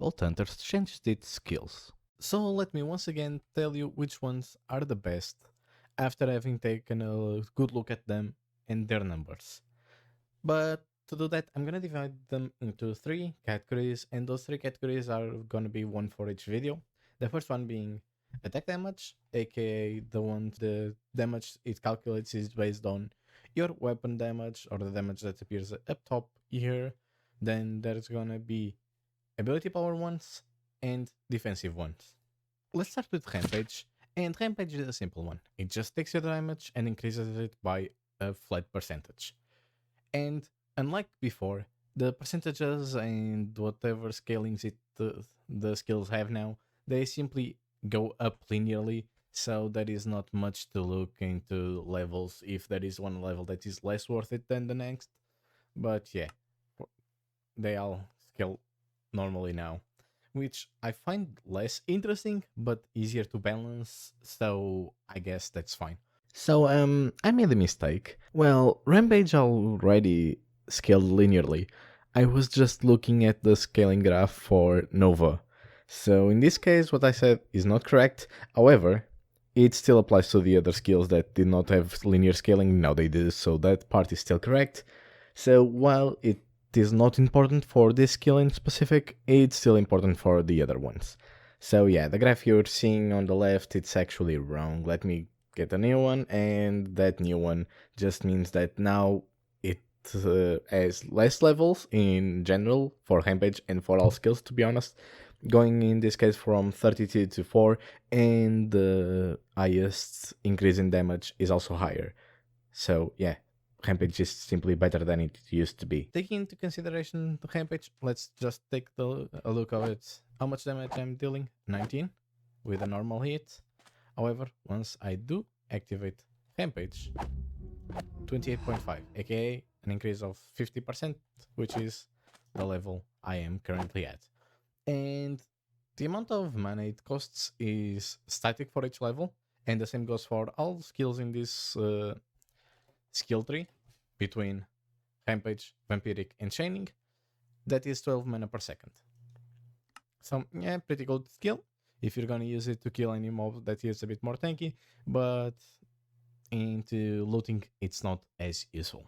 Vault Hunters changed its skills. So let me once again tell you which ones are the best after having taken a good look at them and their numbers. But to do that, I'm gonna divide them into three categories, and those three categories are gonna be one for each video. The first one being attack damage, aka the one the damage it calculates is based on your weapon damage or the damage that appears up top here. Then there's gonna be ability power ones and defensive ones. Let's start with Rampage, and Rampage is a simple one. It just takes your damage and increases it by a flat percentage. And unlike before, the percentages and whatever scalings the skills have now, they simply go up linearly. So there is not much to look into levels if there is one level that is less worth it than the next. But yeah, they all scale normally now, which I find less interesting but easier to balance. So I guess that's fine. I made a mistake. Well, Rampage already scaled linearly. I was just looking at the scaling graph for Nova. So in this case, what I said is not correct. However, it still applies to the other skills that did not have linear scaling. Now they do, so that part is still correct. So while it is not important for this skill in specific, it's still important for the other ones. So yeah, the graph you're seeing on the left, it's actually wrong. Let me get a new one, and that new one just means that now it has less levels in general for Rampage and for all skills, to be honest, going in this case from 32 to 4, and the highest increase in damage is also higher. So yeah, Rampage is simply better than it used to be. Taking into consideration the Rampage, let's just take a look at it. How much damage I'm dealing? 19 with a normal hit. However, once I do activate Rampage, 28.5, aka an increase of 50%, which is the level I am currently at. And the amount of mana it costs is static for each level, and the same goes for all skills in this skill tree between Rampage, Vampiric, and Chaining. That is 12 mana per second. So, yeah, pretty good skill if you're gonna use it to kill any mob that is a bit more tanky, but into looting, it's not as useful.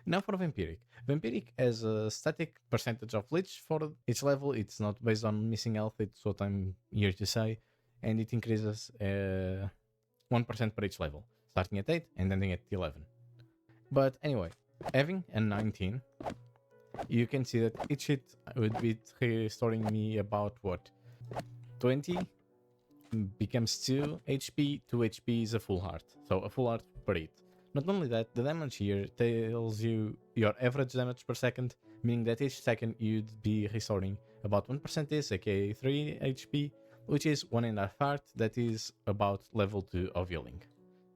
Now for Vampiric. Vampiric has a static percentage of leech for each level. It's not based on missing health, it's what I'm here to say. And it increases 1% per each level, starting at 8 and ending at 11. But anyway, having a 19, you can see that each hit would be restoring me about what? 20 becomes 2 HP, 2 HP is a full heart. So a full heart per hit. Not only that, the damage here tells you your average damage per second, meaning that each second you'd be restoring about 1% is, aka 3 HP, which is 1.5 heart, that is about level 2 of healing,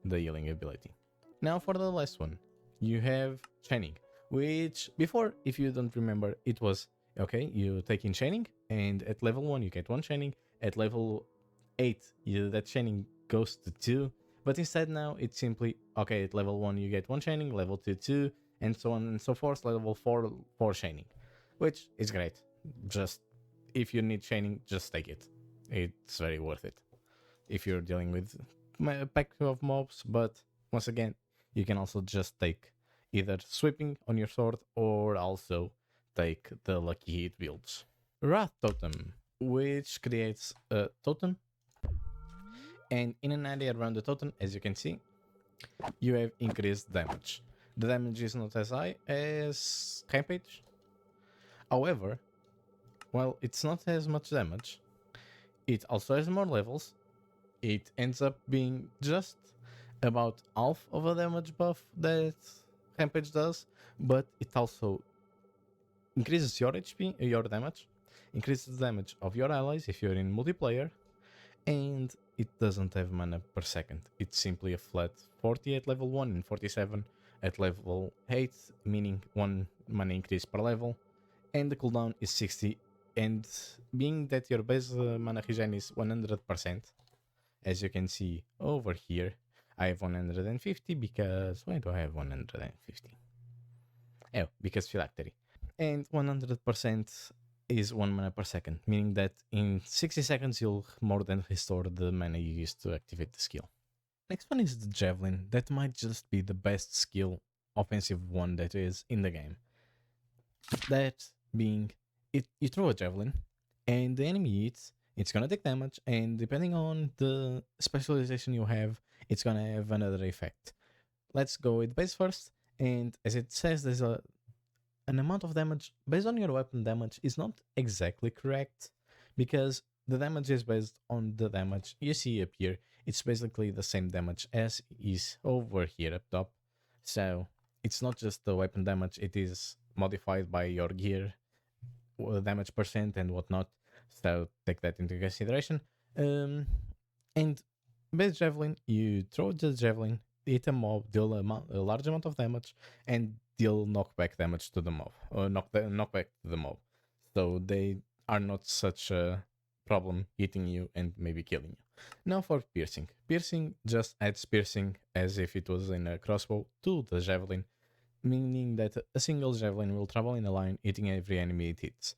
the healing ability. Now for the last one, you have Chaining, which before, if you don't remember, it was, okay, you take in Chaining, and at level 1 you get 1 Chaining, at level 8 that Chaining goes to 2, but instead now it's simply, okay, at level 1 you get 1 Chaining, level 2 2, and so on and so forth, level 4 4 Chaining, which is great. Just, if you need Chaining, just take it. It's very worth it if you're dealing with a pack of mobs, but once again, you can also just take either sweeping on your sword or also take the lucky hit builds. Wrath Totem, which creates a totem, and in an area around the totem, as you can see, you have increased damage. The damage is not as high as Rampage. However, while it's not as much damage, it also has more levels. It ends up being just about half of a damage buff that Rampage does, but it also increases your HP, your damage, increases the damage of your allies if you're in multiplayer, and it doesn't have mana per second. It's simply a flat 40 at level 1 and 47 at level 8, meaning 1 mana increase per level, and the cooldown is 60. And being that your base mana regen is 100%, as you can see over here, I have 150 because... why do I have 150? Oh, because Phylactery. And 100% is 1 mana per second, meaning that in 60 seconds you'll more than restore the mana you used to activate the skill. Next one is the Javelin. That might just be the best skill, offensive one that is in the game. That being, you throw a Javelin, and the enemy hits, it's gonna take damage, and depending on the specialization you have, it's gonna have another effect. Let's go with base first, and as it says, there's an amount of damage based on your weapon damage is not exactly correct, because the damage is based on the damage you see up here. It's basically the same damage as is over here up top. So it's not just the weapon damage, it is modified by your gear, damage percent and whatnot. So take that into consideration. And base javelin, you throw the javelin, hit a mob, deal a large amount of damage, and deal knockback damage to the mob, or knockback to the mob. So they are not such a problem hitting you and maybe killing you. Now for piercing. Piercing just adds piercing as if it was in a crossbow to the javelin, meaning that a single javelin will travel in a line, hitting every enemy it hits.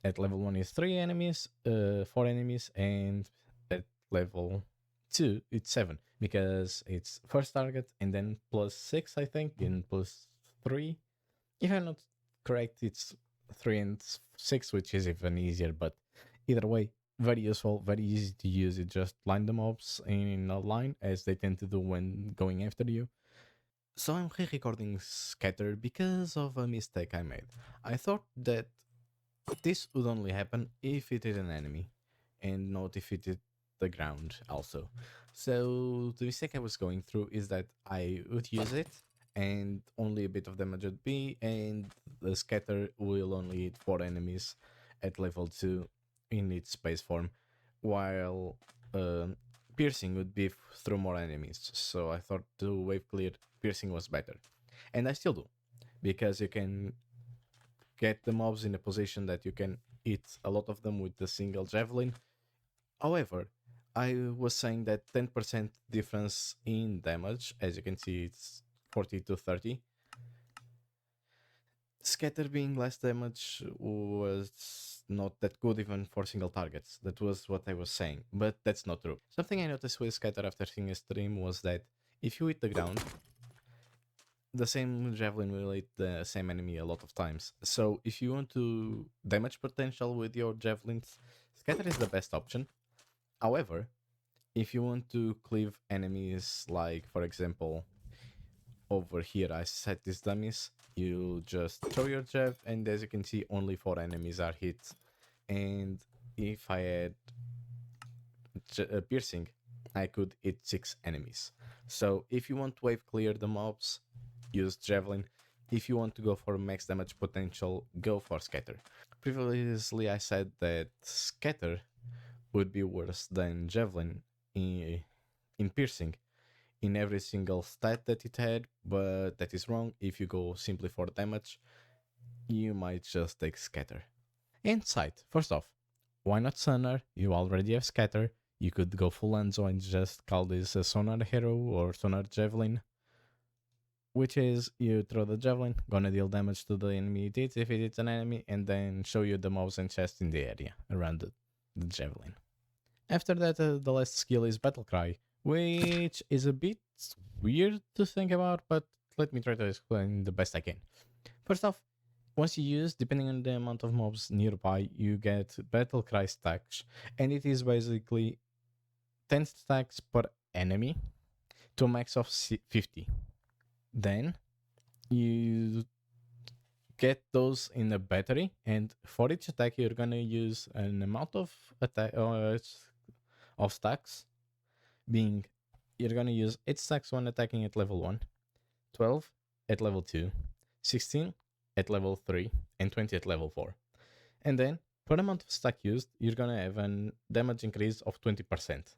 At level 1 is 3 enemies, 4 enemies, and at level 2 it's 7, because it's first target and then plus 6, I think, and plus 3. If I'm not correct, it's 3 and 6, which is even easier, but either way, very useful, very easy to use. It just line the mobs in a line, as they tend to do when going after you. So I'm re-recording Scatter because of a mistake I made. I thought that this would only happen if it is an enemy, and not if it hit the ground also. So the mistake I was going through is that I would use it, and only a bit of damage would be, and the Scatter will only hit 4 enemies at level 2 in its base form, while piercing would be through more enemies. So I thought to wave clear, piercing was better, and I still do, because you can get the mobs in a position that you can hit a lot of them with the single javelin. However, I was saying that 10% difference in damage, as you can see, it's 40 to 30. Scatter being less damage was not that good even for single targets. That was what I was saying, but that's not true. Something I noticed with Scatter after seeing a stream was that if you hit the ground, the same javelin will hit the same enemy a lot of times. So if you want to damage potential with your javelins, Scatter is the best option. However, if you want to cleave enemies, like for example over here I set these dummies, you just throw your jav, and as you can see only 4 enemies are hit. And if I had piercing, I could hit 6 enemies. So if you want to wave clear the mobs, use javelin. If you want to go for max damage potential, go for scatter. Previously I said that scatter would be worse than javelin in piercing in every single stat that it had, but that is wrong. If you go simply for damage, you might just take scatter. And sight, first off, why not sonar? You already have scatter. You could go full Enzo and just call this a sonar hero or sonar javelin, which is you throw the javelin, gonna deal damage to the enemy it hits if it hits an enemy, and then show you the mobs and chests in the area around the javelin. After that, the last skill is Battle Cry, which is a bit weird to think about, but let me try to explain the best I can. First off, once you use, depending on the amount of mobs nearby, you get Battle Cry stacks, and it is basically 10 stacks per enemy to a max of 50. Then you get those in a battery, and for each attack you're gonna use an amount of attack of stacks, being you're gonna use 8 stacks when attacking at level 1, 12 at level 2, 16 at level 3, and 20 at level 4. And then per amount of stack used, you're gonna have a damage increase of 20%,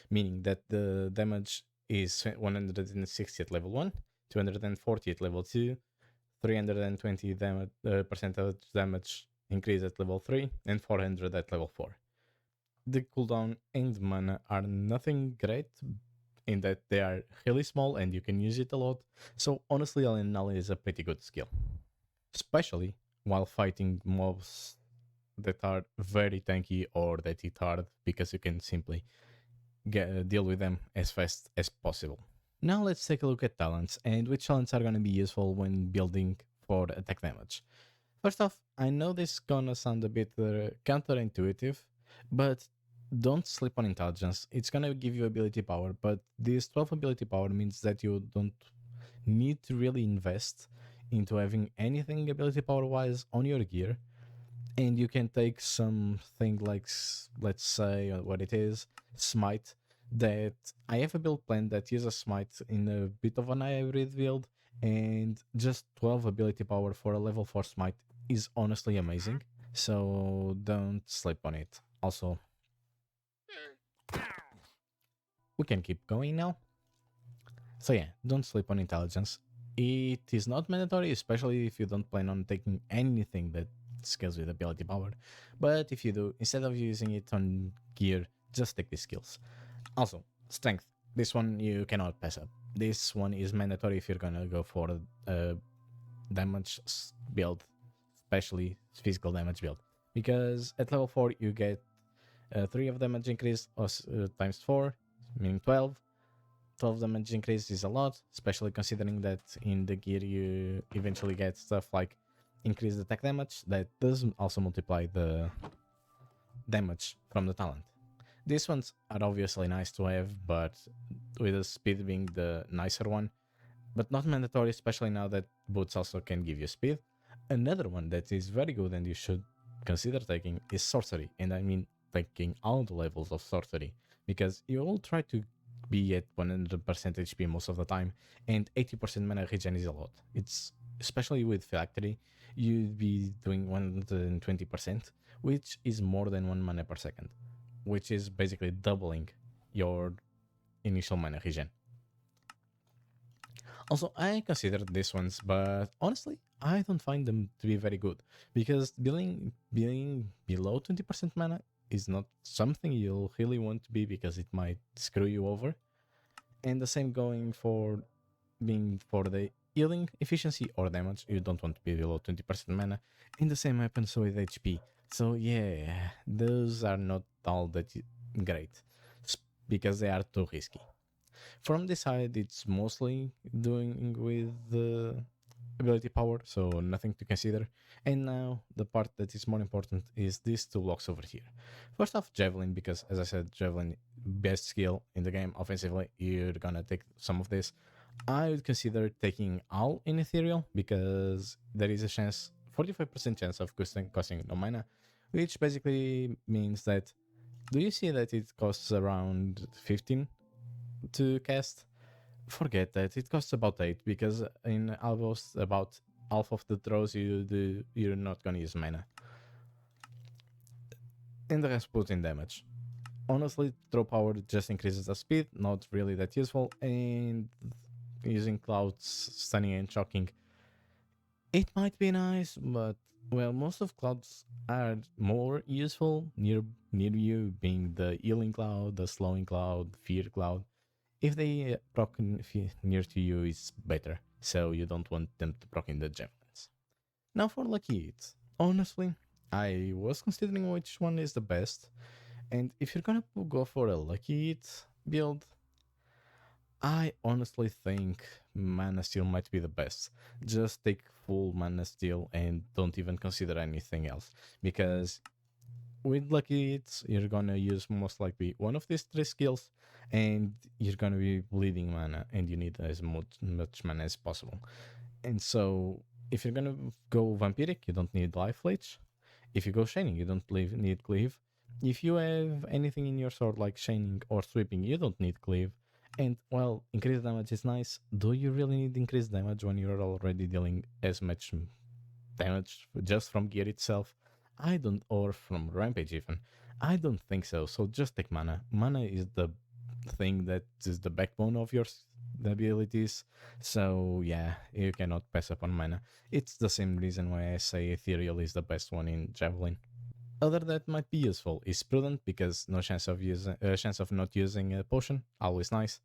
meaning that the damage is 160 at level 1, 240 at level 2, 320 percentage damage increase at level 3, and 400 at level 4. The cooldown and mana are nothing great, in that they are really small and you can use it a lot, so honestly Alien Null is a pretty good skill, especially while fighting mobs that are very tanky or that hit hard because you can simply deal with them as fast as possible. Now let's take a look at talents and which talents are going to be useful when building for attack damage. First off, I know this is gonna sound a bit counterintuitive, but don't sleep on intelligence. It's gonna give you ability power, but this 12 ability power means that you don't need to really invest into having anything ability power wise on your gear, and you can take something like let's say what it is, smite. That I have a build plan that uses smite in a bit of an hybrid build, and just 12 ability power for a level 4 smite is honestly amazing, so don't sleep on it. Also, we can keep going now. So yeah, don't sleep on intelligence. It is not mandatory, especially if you don't plan on taking anything that scales with ability power. But if you do, instead of using it on gear, just take these skills. Also, strength. This one you cannot pass up. This one is mandatory if you're gonna go for a damage build, especially physical damage build. Because at level 4 you get 3 of damage increase times 4, meaning 12. 12 damage increase is a lot, especially considering that in the gear you eventually get stuff like increased attack damage that does also multiply the damage from the talent. These ones are obviously nice to have, but with the speed being the nicer one, but not mandatory, especially now that boots also can give you speed. Another one that is very good and you should consider taking is sorcery, and I mean taking all the levels of sorcery, because you will try to be at 100% HP most of the time, and 80% mana regen is a lot. It's especially with Phylactery, you'd be doing 120%, which is more than 1 mana per second, which is basically doubling your initial mana regen. Also, I considered these ones, but honestly, I don't find them to be very good, because being below 20% mana is not something you'll really want to be, because it might screw you over. And the same going for being for the healing efficiency or damage, you don't want to be below 20% mana, and the same happens with HP. So yeah, those are not all that great, because they are too risky. From this side, it's mostly doing with the ability power, so nothing to consider. And now the part that is more important is these two blocks over here. First off, Javelin, because as I said, Javelin, best skill in the game offensively, you're gonna take some of this. I would consider taking all in Ethereal, because there is a chance, 45% chance of costing no mana, which basically means that, do you see that it costs around 15 to cast? Forget that, it costs about 8, because in almost about half of the throws you're not gonna use mana. And the rest puts in damage. Honestly, throw power just increases the speed, not really that useful, and using clouds, stunning and shocking, it might be nice, but well, most of clouds are more useful near you, being the healing cloud, the slowing cloud, fear cloud. If they proc near to you, is better, so you don't want them to proc in the javelins. Now for lucky hits. Honestly, I was considering which one is the best, and if you're gonna go for a lucky hit build, I honestly think Mana Steel might be the best. Just take full Mana Steel and don't even consider anything else, because with lucky hits, you're gonna use most likely one of these 3 skills, and you're gonna be bleeding mana, and you need as much mana as possible. And so, if you're gonna go Vampiric, you don't need Life Leech. If you go Shining, you don't need Cleave. If you have anything in your sword like Shining or Sweeping, you don't need Cleave. And while increased damage is nice, do you really need increased damage when you're already dealing as much damage just from gear itself? I don't, or from Rampage even. I don't think so. So just take mana. Mana is the thing that is the backbone of your abilities. So yeah, you cannot pass up on mana. It's the same reason why I say Ethereal is the best one in Javelin. Other that might be useful is Prudent, because no chance of chance of not using a potion, always nice.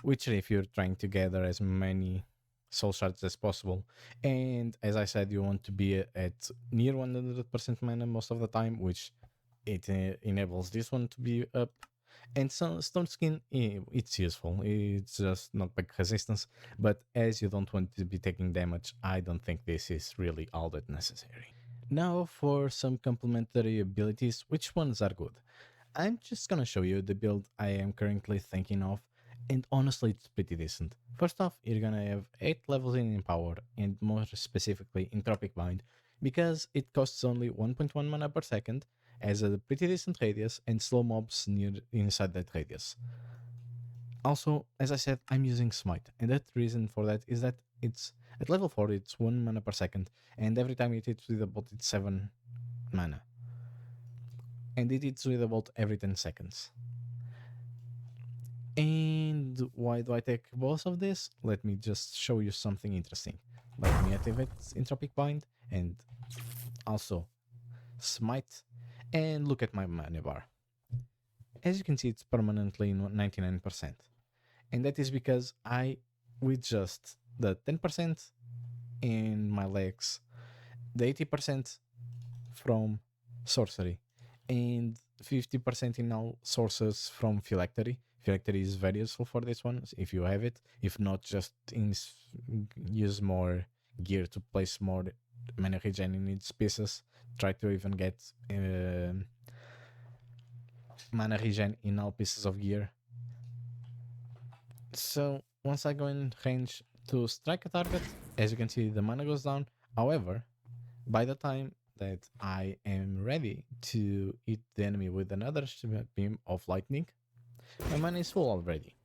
Which if you're trying to gather as many soul shards as possible. And as I said, you want to be at near 100% mana most of the time, which it enables this one to be up. And so stone skin, it's useful. It's just knockback resistance, but as you don't want to be taking damage, I don't think this is really all that necessary. Now for some complementary abilities, which ones are good? I'm just gonna show you the build I am currently thinking of, and honestly it's pretty decent. First off, you're gonna have 8 levels in Empower, and more specifically Entropic Bind, because it costs only 1.1 mana per second, has a pretty decent radius, and slow mobs near inside that radius. Also, as I said, I'm using Smite, and the reason for that is that it's at level 4 it's 1 mana per second, and every time it hits with a bolt it's 7 mana. And it hits with a bolt every 10 seconds. And why do I take both of this? Let me just show you something interesting. Let me activate Entropic Bind and also Smite, and look at my mana bar. As you can see, it's permanently 99%. And that is because I, with just the 10% in my legs, the 80% from sorcery, and 50% in all sources from Phylactery. Phylactery is very useful for this one if you have it. If not, just use more gear to place more mana regen in its pieces. Try to even get mana regen in all pieces of gear. So once I go in range to strike a target, as you can see, the mana goes down. However, by the time that I am ready to hit the enemy with another beam of lightning, my mana is full already.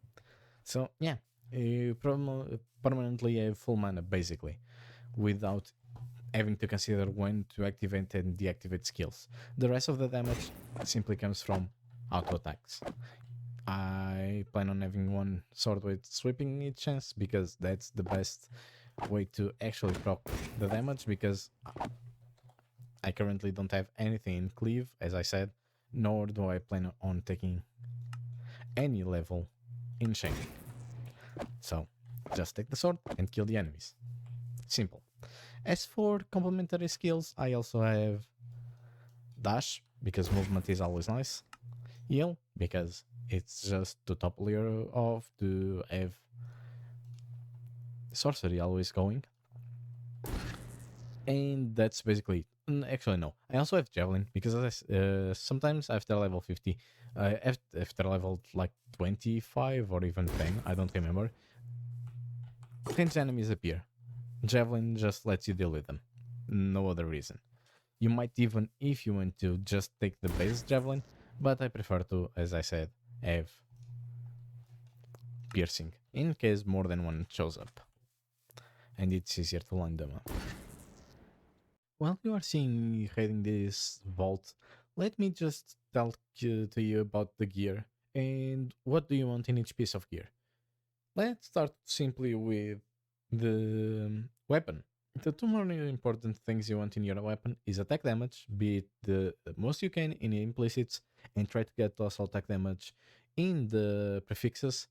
So yeah, you permanently have full mana basically, without having to consider when to activate and deactivate skills. The rest of the damage simply comes from auto attacks. I plan on having one sword with sweeping each chance because that's the best way to actually proc the damage, because I currently don't have anything in cleave, as I said, nor do I plan on taking any level in shaming. So just take the sword and kill the enemies. Simple. As for complementary skills, I also have dash, because movement is always nice, heal, because it's just to topple you off, to have sorcery always going, and that's basically it. Actually, no. I also have javelin because sometimes after level 50, after level like 25 or even 10, I don't remember, ranged enemies appear. Javelin just lets you deal with them. No other reason. You might even, if you want to, just take the base javelin, but I prefer to, as I said, have piercing in case more than one shows up, and it's easier to line them up. While you are seeing me raiding this vault, let me just tell to you about the gear and what do you want in each piece of gear. Let's start simply with the weapon. The two more important things you want in your weapon is attack damage, be it the most you can in implicits, and try to get also attack damage in the prefixes,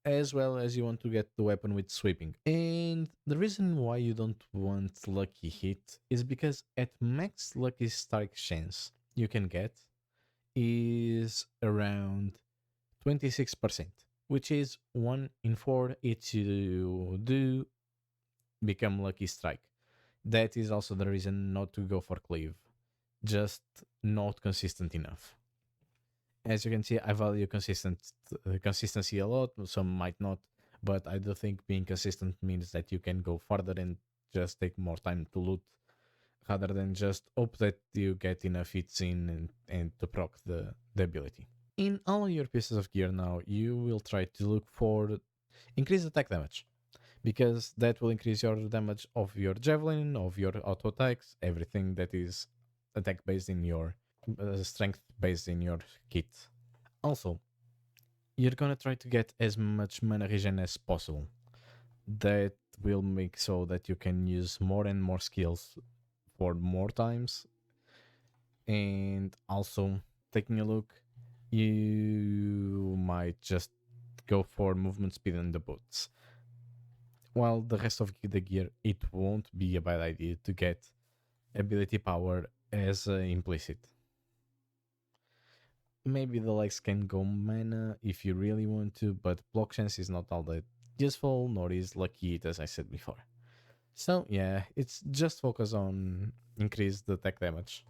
as well as you want to get the weapon with sweeping. And the reason why you don't want lucky hit is because at max lucky strike chance you can get is around 26%, which is 1 in 4 hits you do become lucky strike. That is also the reason not to go for cleave, just not consistent enough. As you can see, I value consistency a lot. Some might not, but I do think being consistent means that you can go further and just take more time to loot, rather than just hope that you get enough hits in and to proc the ability. In all your pieces of gear now, you will try to look for increased attack damage, because that will increase your damage of your javelin, of your auto attacks, everything that is attack based in your strength based in your kit. Also, you're gonna try to get as much mana regen as possible. That will make so that you can use more and more skills for more times. And also, taking a look, you might just go for movement speed and the boots. while the rest of the gear, it won't be a bad idea to get ability power as implicit. Maybe the legs can go mana if you really want to, but block chance is not all that useful, nor is lucky hit, as I said before. So yeah, it's just focus on increase the attack damage.